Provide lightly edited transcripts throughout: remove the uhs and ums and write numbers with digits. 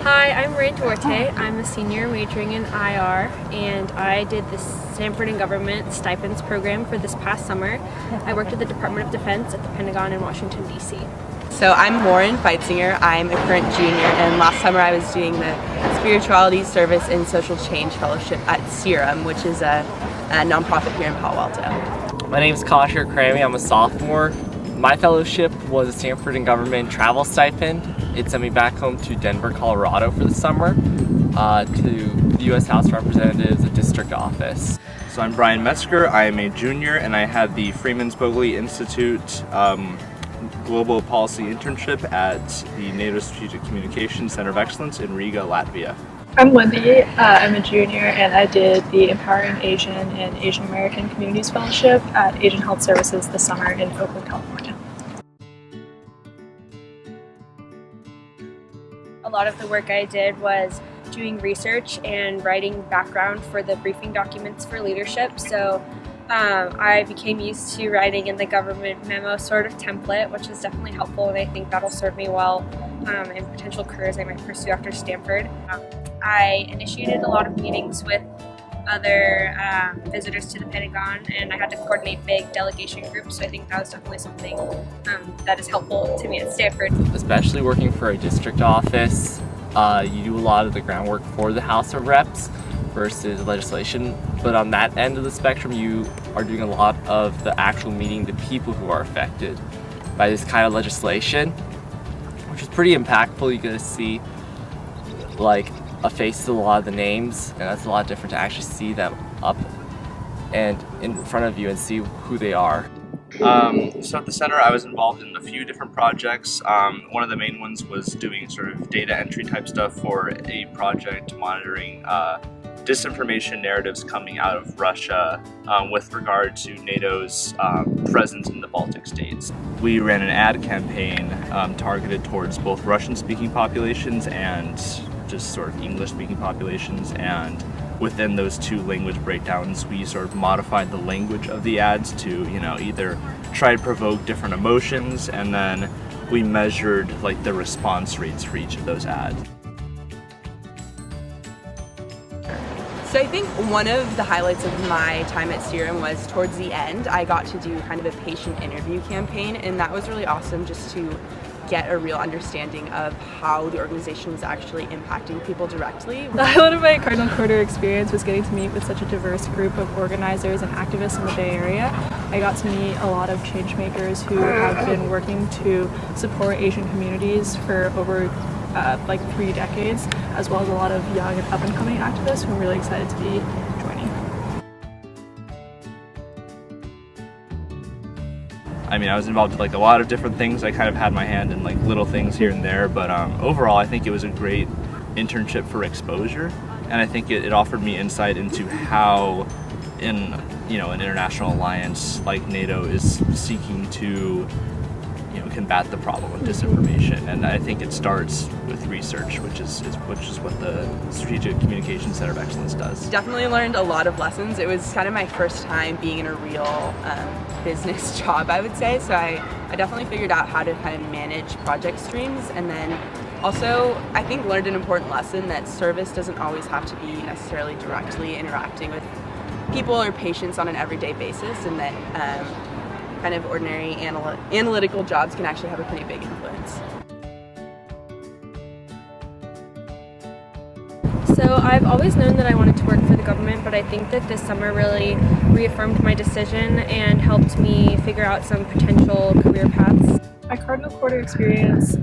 Hi, I'm Ray Duarte. I'm a senior majoring in IR, and I did the Stanford and Government Stipends program for this past summer. I worked at the Department of Defense at the Pentagon in Washington, D.C. So I'm Lauren Feitzinger. I'm a current junior, and last summer I was doing the Spirituality, Service, and Social Change Fellowship at Serum, which is a nonprofit here in Palo Alto. My name is Kasher Krami. I'm a sophomore. My fellowship was a Stanford and Government travel stipend. It sent me back home to Denver, Colorado for the summer to the U.S. House of Representatives, the district office. So I'm Brian Metzger. I am a junior, and I had the Freeman Spogli Institute Global Policy Internship at the NATO Strategic Communications Center of Excellence in Riga, Latvia. I'm Wendy. I'm a junior, and I did the Empowering Asian and Asian American Communities Fellowship at Asian Health Services this summer in Oakland, California. A lot of the work I did was doing research and writing background for the briefing documents for leadership. So I became used to writing in the government memo sort of template, which is definitely helpful, and I think that'll serve me well in potential careers I might pursue after Stanford. I initiated a lot of meetings with other visitors to the Pentagon, and I had to coordinate big delegation groups, so I think that was definitely something that is helpful to me at Stanford. Especially working for a district office, you do a lot of the groundwork for the House of Reps versus legislation, but on that end of the spectrum you are doing a lot of the actual meeting the people who are affected by this kind of legislation, which is pretty impactful. You get to see like a face to a lot of the names, and that's a lot different to actually see them up and in front of you and see who they are. So at the center I was involved in a few different projects. One of the main ones was doing sort of data entry type stuff for a project monitoring disinformation narratives coming out of Russia with regard to NATO's presence in the Baltic states. We ran an ad campaign targeted towards both Russian-speaking populations and just sort of English-speaking populations, and within those two language breakdowns we sort of modified the language of the ads to, either try to provoke different emotions, and then we measured like the response rates for each of those ads. So I think one of the highlights of my time at Serum was towards the end, I got to do kind of a patient interview campaign, and that was really awesome just to get a real understanding of how the organization was actually impacting people directly. The highlight of my Cardinal Quarter experience was getting to meet with such a diverse group of organizers and activists in the Bay Area. I got to meet a lot of change makers who have been working to support Asian communities for over like 3 decades, as well as a lot of young and up-and-coming activists who I'm really excited to be joining. I mean, I was involved in like a lot of different things. I kind of had my hand in like little things here and there, but overall I think it was a great internship for exposure, and I think it offered me insight into how in an international alliance like NATO is seeking to combat the problem of disinformation. And I think it starts with research, which is what the Strategic Communications Center of Excellence does. Definitely learned a lot of lessons. It was kind of my first time being in a real business job, I would say, so I definitely figured out how to kind of manage project streams, and then also I think learned an important lesson that service doesn't always have to be necessarily directly interacting with people or patients on an everyday basis, and that kind of ordinary analytical jobs can actually have a pretty big influence. So I've always known that I wanted to work for the government, but I think that this summer really reaffirmed my decision and helped me figure out some potential career paths. My Cardinal Quarter experience,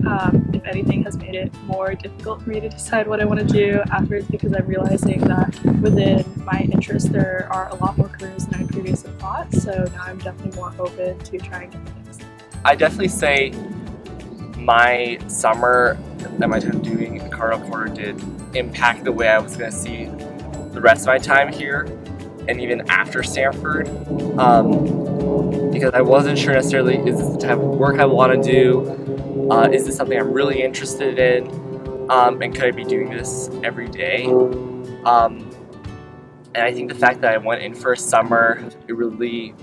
if anything, has made it more difficult for me to decide what I want to do afterwards, because I'm realizing that within my interests there are a lot more careers than I previously thought, so now I'm definitely more open to trying different things. I definitely say my summer and my time doing the Cardinal Quarter did impact the way I was going to see the rest of my time here, and even after Stanford, because I wasn't sure necessarily, is this the type of work I want to do? Is this something I'm really interested in? And could I be doing this every day? And I think the fact that I went in for a summer, it really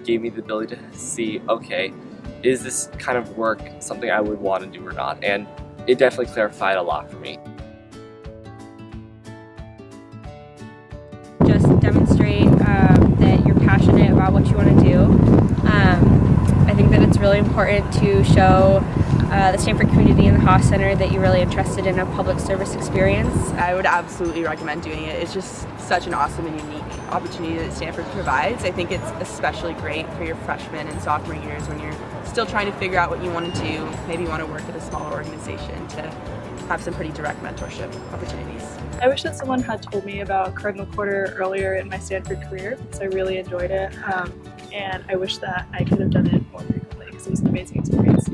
gave me the ability to see, okay, is this kind of work something I would want to do or not? And it definitely clarified a lot for me. about what you want to do. I think that it's really important to show the Stanford community and the Haas Center that you're really interested in a public service experience. I would absolutely recommend doing it. It's just such an awesome and unique opportunity that Stanford provides. I think it's especially great for your freshman and sophomore years when you're still trying to figure out what you want to do. Maybe you want to work at a smaller organization to have some pretty direct mentorship opportunities. I wish that someone had told me about Cardinal Quarter earlier in my Stanford career, because I really enjoyed it, and I wish that I could have done it more frequently because it was an amazing experience.